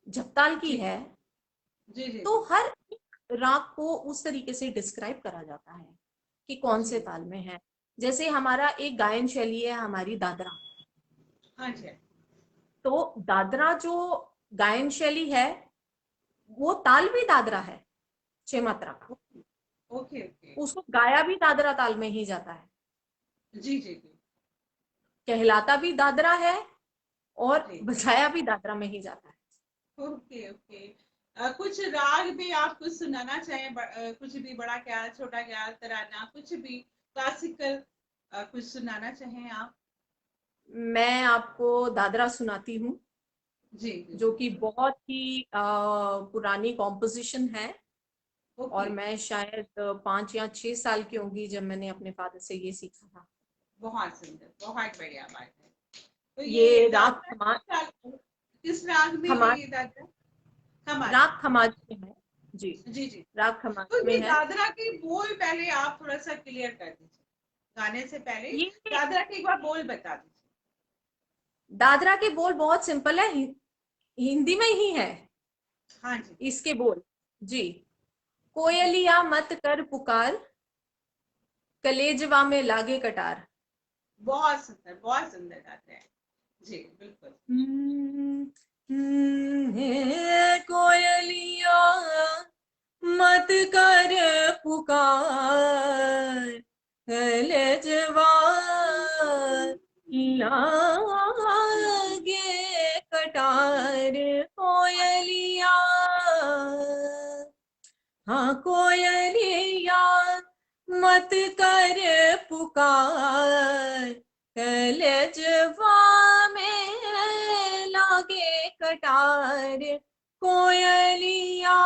Speaker 2: झपताल की
Speaker 1: जी
Speaker 2: है।
Speaker 1: जी जी
Speaker 2: तो
Speaker 1: जी
Speaker 2: हर एक राग को उस तरीके से डिस्क्राइब करा जाता है कि कौन
Speaker 1: जी।
Speaker 2: से ताल में है। जैसे हमारा एक गायन शैली है हमारी दादरा।
Speaker 1: हाँ जी।
Speaker 2: तो दादरा जो गायन शैली है वो ताल भी दादरा है, 6 मात्रा का।
Speaker 1: Okay okay okay.
Speaker 2: उसको गाया भी दादरा ताल में ही जाता है,
Speaker 1: जी जी जी
Speaker 2: कहलाता भी दादरा है और
Speaker 1: जी।
Speaker 2: बजाया भी दादरा में ही जाता है।
Speaker 1: Okay okay. कुछ राग भी आप कुछ सुनाना चाहें, कुछ भी, बड़ा ख्याल, छोटा ख्याल, तराना, कुछ भी क्लासिकल कुछ सुनाना चाहें आप?
Speaker 2: मैं आपको दादरा सुनाती हूँ,
Speaker 1: जी जी
Speaker 2: जो कि
Speaker 1: बिल्कुल।
Speaker 2: बहुत ही पुरानी कॉम्पोजिशन है।
Speaker 1: ओके।
Speaker 2: और मैं शायद 5 या 6 साल की होंगी जब मैंने अपने फादर से ये सीखा था।
Speaker 1: बहुत सुंदर, बहुत बढ़िया बात है। तो ये
Speaker 2: ये राग
Speaker 1: दादरा किस राग में है
Speaker 2: खमाज,
Speaker 1: ये दादरा? खमाज।
Speaker 2: राग खमाज में है जी।
Speaker 1: जी जी।
Speaker 2: राग खमाज
Speaker 1: तो
Speaker 2: में
Speaker 1: ये
Speaker 2: है।
Speaker 1: दादरा के बोल पहले आप थोड़ा सा क्लियर कर दीजिए, गाने से पहले
Speaker 2: ये
Speaker 1: दादरा के एक बार बोल बता दीजिए।
Speaker 2: दादरा के बोल बहुत सिंपल है, हिंदी में ही है
Speaker 1: हाँ जी।
Speaker 2: इसके बोल जी। कोयलिया मत कर पुकार, कलेजवा में लागे कटार।
Speaker 1: बहुत सुंदर गाते हैं। जी बिल्कुल।
Speaker 2: कोयलिया मत कर पुकार, कलेजवा लागे कटार। कोयलिया, हाँ कोयलिया मत कर पुकार, कलेजवा में लागे कटार। कोयलिया,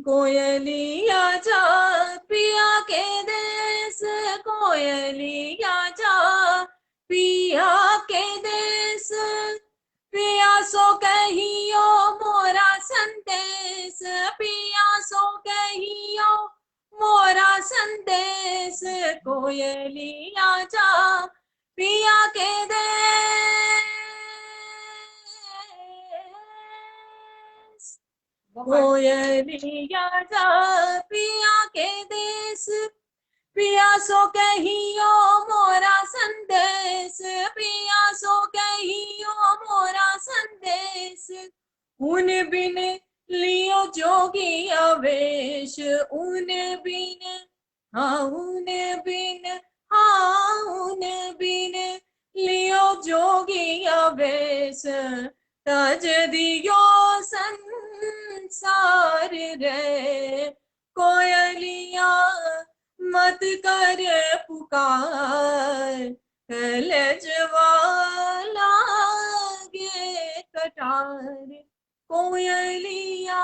Speaker 2: कोयलिया जा पिया के देश, कोयलिया जा पिया के देश। पिया सो कहियो मोरा संदेश, पिया सो कहियो मोरा संदेश। कोयलिया जा पिया के देश,
Speaker 1: बहुत सुंदर।
Speaker 2: कोयलिया जा पिया के देश। पिया सो कहियो मोरा संदेश, पिया सो कहियो मोरा संदेश। उन बिन लियो जोगी अवेश, उन बिन, हाँ उन बिन, हाँ उन बिन लियो जोगी अवेश। तज दियो संसार रे, कोयलिया मत कर पुकार, कलेजवा लागे कटार। कोयलिया।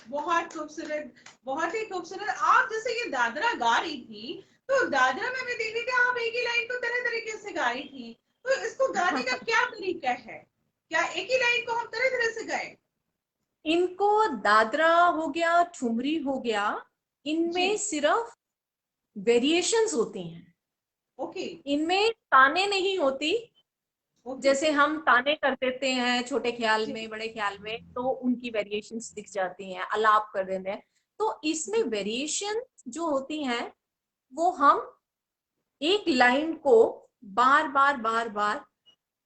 Speaker 1: बहुत खूबसूरत, बहुत ही खूबसूरत। आप जैसे ये दादरा गा रही थी, तो दादरा में मैं देख रही थी आप एक ही लाइन को तरह तरीके से गा रही थी। तो इसको गाने का क्या तरीका है? क्या एक ही लाइन को हम तरह तरह से गाएं?
Speaker 2: इनको दादरा हो गया, ठुमरी हो गया,
Speaker 1: जी।
Speaker 2: इनमें सिर्फ वेरिएशंस होती हैं,
Speaker 1: ओके
Speaker 2: इनमें ताने नहीं होती।
Speaker 1: ओके।
Speaker 2: जैसे हम ताने कर देते हैं छोटे ख्याल
Speaker 1: जी
Speaker 2: में, बड़े ख्याल में, तो उनकी वेरिएशंस दिख जाती हैं, अलाप कर देते हैं। तो इसमें
Speaker 1: जी
Speaker 2: वेरिएशन जो होती हैं वो हम एक लाइन को बार बार बार बार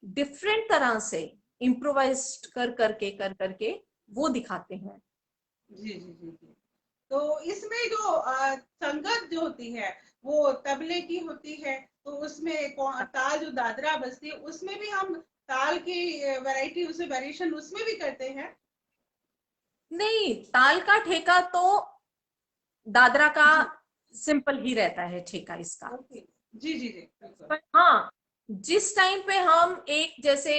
Speaker 2: डिफरेंट तरह से इम्प्रोवाइज कर करके वो दिखाते हैं।
Speaker 1: जी जी जी जी। तो इसमें जो संगत जो होती है वो तबले की होती है, तो उसमें ताल जो दादरा बजती है उसमें भी हम ताल की वैरायटी, उसमें वेरिएशन उसमें भी करते हैं।
Speaker 2: नहीं, ताल का ठेका तो दादरा का
Speaker 1: जी
Speaker 2: सिंपल ही रहता है ठेका इसका।
Speaker 1: ओके जी जी जी बिल्कुल।
Speaker 2: पर हाँ, जिस टाइम पे हम एक जैसे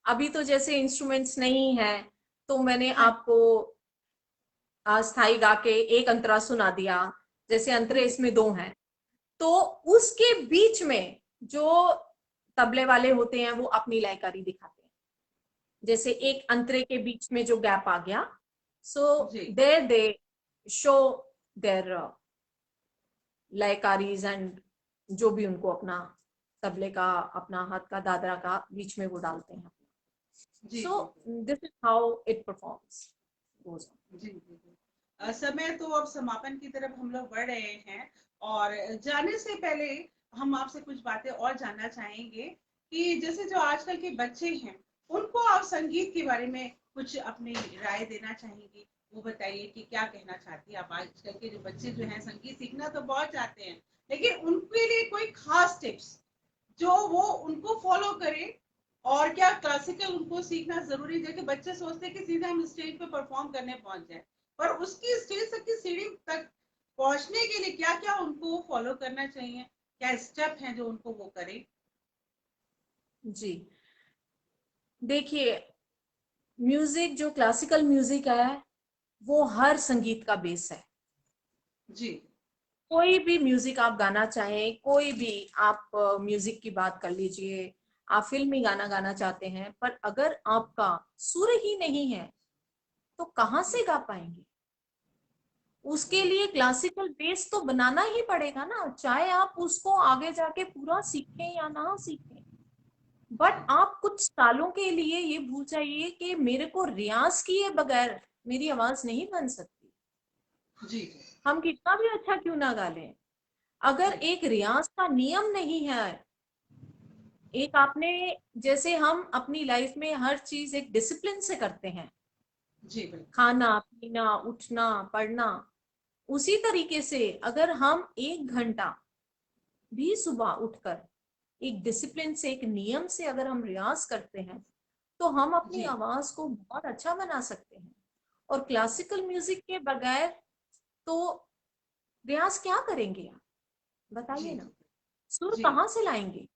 Speaker 2: अभी तो जैसे इंस्ट्रूमेंट्स नहीं है, तो मैंने
Speaker 1: हाँ
Speaker 2: आपको स्थाई गा के एक अंतरा सुना दिया, जैसे अंतरे
Speaker 1: ओके
Speaker 2: इसमें दो हैं, तो उसके बीच में जो तबले वाले होते हैं वो अपनी लयकारी दिखाते हैं। जैसे एक अंतरे के बीच में जो गैप आ गया, सो
Speaker 1: जी
Speaker 2: there they show their layakaris and जो भी उनको अपना तबले का, अपना हाथ का दादरा का बीच में वो डालते हैं।
Speaker 1: जी
Speaker 2: सो
Speaker 1: जी
Speaker 2: this is how it performs goes on.
Speaker 1: जी जी जी। समय तो अब समापन की तरफ हम लोग बढ़ रहे हैं, और जाने से पहले हम आपसे कुछ बातें और जानना चाहेंगे कि जैसे जो आजकल के बच्चे हैं, उनको आप संगीत के बारे में कुछ अपनी राय देना चाहेंगी? वो बताइए कि क्या कहना चाहती है आप? आजकल के जो बच्चे जो हैं संगीत सीखना तो बहुत चाहते हैं, लेकिन उनके लिए कोई खास टिप्स जो वो उनको फॉलो करें, और क्या क्लासिकल उनको सीखना जरूरी है? कि बच्चे सोचते हैं कि सीधे हम स्टेज पे परफॉर्म करने पहुंच जाए, पर उसकी स्टेज तक की सीढ़ी तक पहुंचने के लिए क्या क्या उनको फॉलो करना चाहिए, क्या स्टेप हैं जो उनको वो करें?
Speaker 2: जी, देखिए, म्यूजिक जो क्लासिकल म्यूजिक है वो हर संगीत का बेस है।
Speaker 1: जी
Speaker 2: कोई भी म्यूजिक आप गाना चाहें, कोई भी आप म्यूजिक की बात कर लीजिए, आप फिल्मी गाना गाना चाहते हैं, पर अगर आपका सुर ही नहीं है तो कहाँ से गा पाएंगे? उसके लिए क्लासिकल बेस तो बनाना ही पड़ेगा ना, चाहे आप उसको आगे जाके पूरा सीखें या ना सीखें। बट आप कुछ सालों के लिए ये भूल जाइए कि मेरे को रियाज किए बगैर मेरी आवाज नहीं बन सकती।
Speaker 1: जी
Speaker 2: हम कितना भी अच्छा क्यों ना गा लें, अगर
Speaker 1: जी
Speaker 2: एक रियाज का नियम नहीं है, एक आपने, जैसे हम अपनी लाइफ में हर चीज एक डिसिप्लिन से करते हैं,
Speaker 1: जी बिल्कुल
Speaker 2: खाना पीना उठना पढ़ना, उसी तरीके से अगर हम 1 घंटा भी सुबह उठकर एक डिसिप्लिन से, एक नियम से अगर हम रियाज करते हैं, तो हम अपनी
Speaker 1: जी
Speaker 2: आवाज को बहुत अच्छा बना सकते हैं। और क्लासिकल म्यूजिक के बगैर तो रियाज क्या करेंगे आप,
Speaker 1: जी
Speaker 2: बताइए ना,
Speaker 1: जी
Speaker 2: सुर
Speaker 1: जी
Speaker 2: कहाँ से लाएंगे?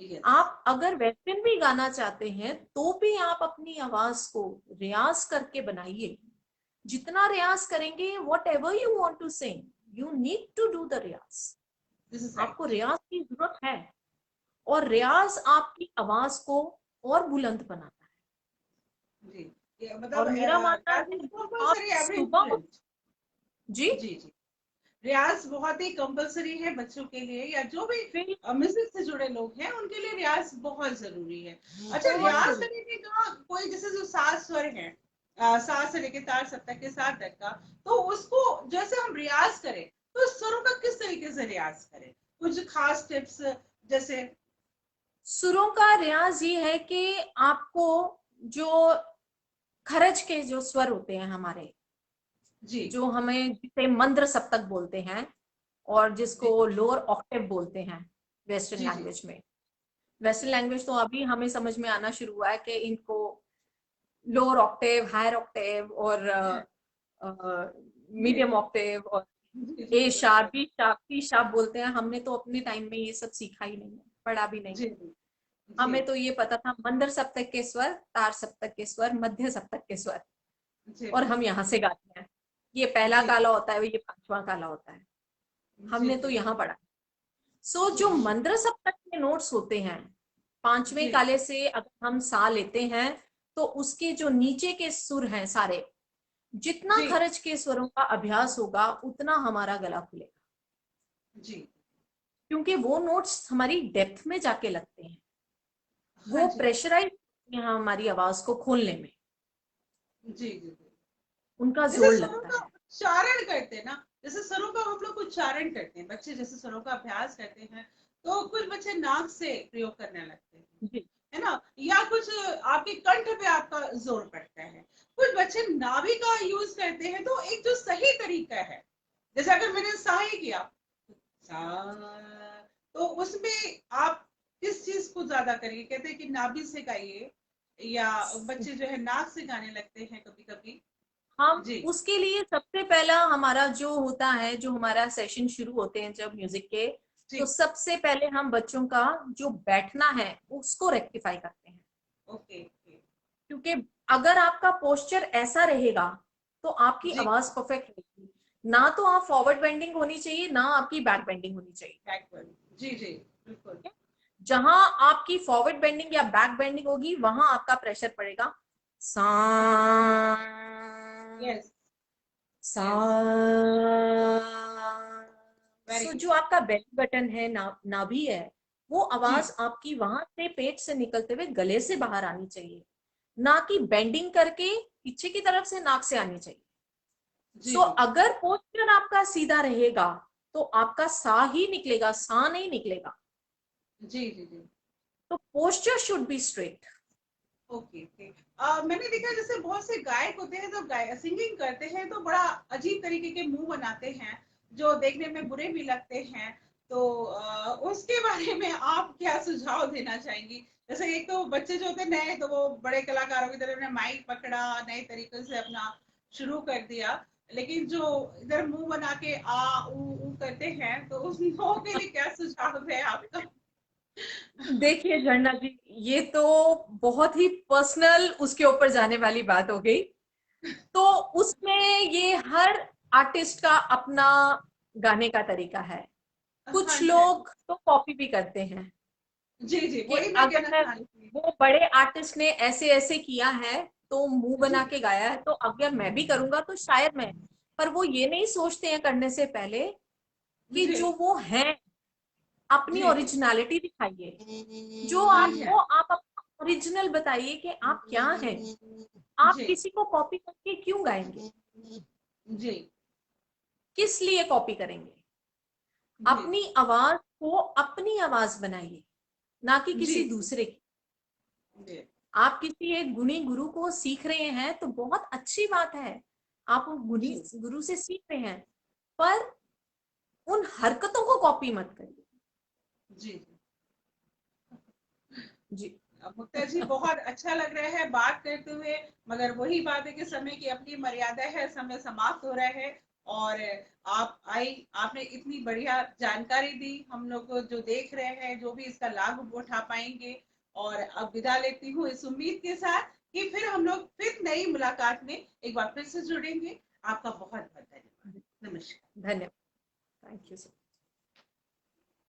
Speaker 1: यस
Speaker 2: आप अगर वेस्टर्न भी गाना चाहते हैं तो भी आप अपनी आवाज को रियाज करके बनाइए। जितना रियाज करेंगे, whatever you want to sing, you need to do the riyaz.
Speaker 1: This is
Speaker 2: आपको
Speaker 1: राइट।
Speaker 2: रियाज की जरूरत है, और
Speaker 1: यस
Speaker 2: रियाज आपकी आवाज को और बुलंद बनाता है।
Speaker 1: जी, ये मतलब
Speaker 2: और मेरा मानना है, आप
Speaker 1: कंपल्सरी एवरी
Speaker 2: सुबह
Speaker 1: स्टूडेंट।
Speaker 2: जी,
Speaker 1: जी जी, रियाज बहुत ही कंपलसरी है बच्चों के लिए, या जो भी
Speaker 2: बिल्कुल
Speaker 1: म्यूजिक से जुड़े लोग हैं उनके लिए रियाज बहुत जरूरी है। अच्छा,
Speaker 2: बहुत
Speaker 1: रियाज
Speaker 2: जरूरी।
Speaker 1: करने का कोई, जैसे जो सात स्वर है, सात से लेकर तार सप्तक के साथ तक का, तो उसको जैसे हम रियाज करें तो स्वरों का किस तरीके से रियाज करें? कुछ खास टिप्स जैसे?
Speaker 2: सुरों का रियाज ये है कि आपको जो खरज के जो स्वर होते हैं हमारे,
Speaker 1: जी
Speaker 2: जो हमें जिसे मंद्र सप्तक बोलते हैं, और
Speaker 1: जी
Speaker 2: जिसको लोअर ऑक्टेव बोलते हैं वेस्टर्न
Speaker 1: जी जी
Speaker 2: लैंग्वेज में। वेस्टर्न लैंग्वेज तो अभी हमें समझ में आना शुरू हुआ है कि इनको लोअर ऑक्टेव, हायर ऑक्टेव और
Speaker 1: जी
Speaker 2: मीडियम ऑक्टेव और
Speaker 1: जी जी
Speaker 2: ए शार्प,
Speaker 1: बिल्कुल।
Speaker 2: बी शार्प, सी शार्प बोलते हैं। हमने तो अपने टाइम में ये सब सीखा ही नहीं है, पढ़ा भी नहीं
Speaker 1: जी
Speaker 2: है।
Speaker 1: जी जी
Speaker 2: हमें तो ये पता था मंद्र सप्तक के स्वर, तार सप्तक के स्वर, मध्य सप्तक के स्वर,
Speaker 1: जी
Speaker 2: और हम
Speaker 1: बिल्कुल।
Speaker 2: यहाँ से गाते हैं। ये पहला
Speaker 1: जी
Speaker 2: काला होता है, ये पांचवा काला होता है,
Speaker 1: जी
Speaker 2: हमने तो
Speaker 1: जी
Speaker 2: यहाँ पढ़ा। सो
Speaker 1: जी
Speaker 2: जो मंद्र सप्तक के नोट्स होते हैं, पांचवें
Speaker 1: जी
Speaker 2: काले से अगर हम सा लेते हैं, तो उसके जो नीचे के सुर हैं सारे, जितना
Speaker 1: जी
Speaker 2: खरज के स्वरों का अभ्यास होगा उतना हमारा गला खुलेगा,
Speaker 1: जी
Speaker 2: क्योंकि वो नोट्स हमारी डेप्थ में जाके लगते हैं,
Speaker 1: हाँ
Speaker 2: वो
Speaker 1: जी
Speaker 2: प्रेशराइज हमारी आवाज को खोलने में
Speaker 1: जी जी जी।
Speaker 2: उनका
Speaker 1: जैसे
Speaker 2: जोर
Speaker 1: स्वरों
Speaker 2: लगता
Speaker 1: का
Speaker 2: है।
Speaker 1: उच्चारण करते हैं ना, जैसे स्वरों का हम लोग उच्चारण करते हैं, बच्चे जैसे स्वरों का अभ्यास करते हैं, तो कुछ बच्चे नाक से प्रयोग करने लगते हैं,
Speaker 2: जी
Speaker 1: है ना, या कुछ आपके कंठ पे आपका जोर पड़ता है, कुछ बच्चे नाभि का यूज करते हैं। तो एक जो सही तरीका है, जैसे अगर मैंने सा ही किया, सा, तो उसमें आप किस चीज को ज्यादा करिए? कहते हैं कि नाभि से गाइए, या बच्चे जो है नाक से गाने लगते हैं कभी कभी।
Speaker 2: हम
Speaker 1: जी
Speaker 2: उसके लिए सबसे पहला हमारा जो होता है, जो हमारा सेशन शुरू होते हैं जब म्यूजिक के, तो
Speaker 1: जी।
Speaker 2: सबसे पहले हम बच्चों का जो बैठना है उसको रेक्टिफाई करते हैं।
Speaker 1: Okay okay.
Speaker 2: क्योंकि अगर आपका पोस्चर ऐसा रहेगा तो आपकी
Speaker 1: जी।
Speaker 2: आवाज परफेक्ट रहेगी। ना तो आप फॉरवर्ड बेंडिंग होनी चाहिए, ना आपकी बैक बेंडिंग होनी चाहिए।
Speaker 1: बैकवर्ड। जी जी बिल्कुल।
Speaker 2: जहां आपकी फॉरवर्ड बेंडिंग या बैक बेंडिंग होगी वहां आपका प्रेशर पड़ेगा। सा
Speaker 1: यस
Speaker 2: सा।
Speaker 1: यस। Very
Speaker 2: so
Speaker 1: good.
Speaker 2: जो आपका बेली बटन है, नाभि है, वो
Speaker 1: जी
Speaker 2: आवाज आपकी वहां से पेट से निकलते हुए गले से बाहर आनी चाहिए, ना कि बेंडिंग करके पीछे की तरफ से नाक से आनी चाहिए।
Speaker 1: जी
Speaker 2: सो
Speaker 1: जी
Speaker 2: अगर पोस्चर आपका सीधा रहेगा तो आपका सा ही निकलेगा, सा नहीं निकलेगा।
Speaker 1: जी जी जी।
Speaker 2: तो posture should be straight.
Speaker 1: Okay okay. मैंने देखा जैसे बहुत से गायक होते हैं जो सिंगिंग करते हैं तो बड़ा अजीब तरीके के मुंह बनाते हैं जो देखने में बुरे भी लगते हैं। तो उसके बारे में आप क्या सुझाव देना चाहेंगी? जैसे एक तो बच्चे जो होते हैं नए तो वो बड़े कलाकारों की तरह माइक पकड़ा नए तरीके से अपना शुरू कर दिया, लेकिन जो इधर मुंह बना के आ ऊ करते हैं तो उन लोगों के लिए क्या सुझाव है आपका?
Speaker 2: देखिए झरना जी, ये तो बहुत ही पर्सनल उसके ऊपर जाने वाली बात हो गई। तो उसमें ये हर आर्टिस्ट का अपना गाने का तरीका है।
Speaker 1: हाँ
Speaker 2: कुछ
Speaker 1: जी हाँ जी।
Speaker 2: लोग तो कॉपी भी करते हैं
Speaker 1: जी जी
Speaker 2: कि
Speaker 1: वही मैं कहना
Speaker 2: अगर
Speaker 1: चाह रही थी।
Speaker 2: वो बड़े आर्टिस्ट ने ऐसे ऐसे किया है तो मुंह
Speaker 1: जी
Speaker 2: बना के गाया है, तो अगर मैं भी करूंगा तो शायद मैं। पर वो ये नहीं सोचते हैं करने से पहले कि
Speaker 1: जी
Speaker 2: जो वो हैं अपनी
Speaker 1: जी जी।
Speaker 2: ओरिजिनलिटी दिखाइए। जो
Speaker 1: हाँ जी हाँ
Speaker 2: आपको आप अपना ओरिजिनल बताइए कि आप क्या हैं। आप
Speaker 1: जी
Speaker 2: किसी को कॉपी करके क्यों गाएंगे?
Speaker 1: जी
Speaker 2: किस लिए कॉपी करेंगे?
Speaker 1: जी
Speaker 2: अपनी आवाज को अपनी आवाज बनाइए, ना कि
Speaker 1: जी
Speaker 2: किसी दूसरे की।
Speaker 1: जी
Speaker 2: आप किसी एक गुणी गुरु को सीख रहे हैं तो बहुत अच्छी बात है, आप उस गुणी
Speaker 1: जी
Speaker 2: गुरु से सीख रहे हैं, पर उन हरकतों को कॉपी मत करिए।
Speaker 1: जी।
Speaker 2: जी।
Speaker 1: मुक्ता जी बहुत अच्छा लग रहा है बात करते हुए, मगर वही बात है कि समय की अपनी मर्यादा है, समय समाप्त हो रहा है। और आप आई, आपने इतनी बढ़िया जानकारी दी हम लोग को, जो देख रहे हैं जो भी इसका लाभ उठा पाएंगे। और अब विदा लेती हूँ इस उम्मीद के साथ कि फिर हम लोग फिर नई मुलाकात में एक बार फिर से जुड़ेंगे। आपका बहुत बहुत धन्यवाद। नमस्कार।
Speaker 2: धन्यवाद। Thank you so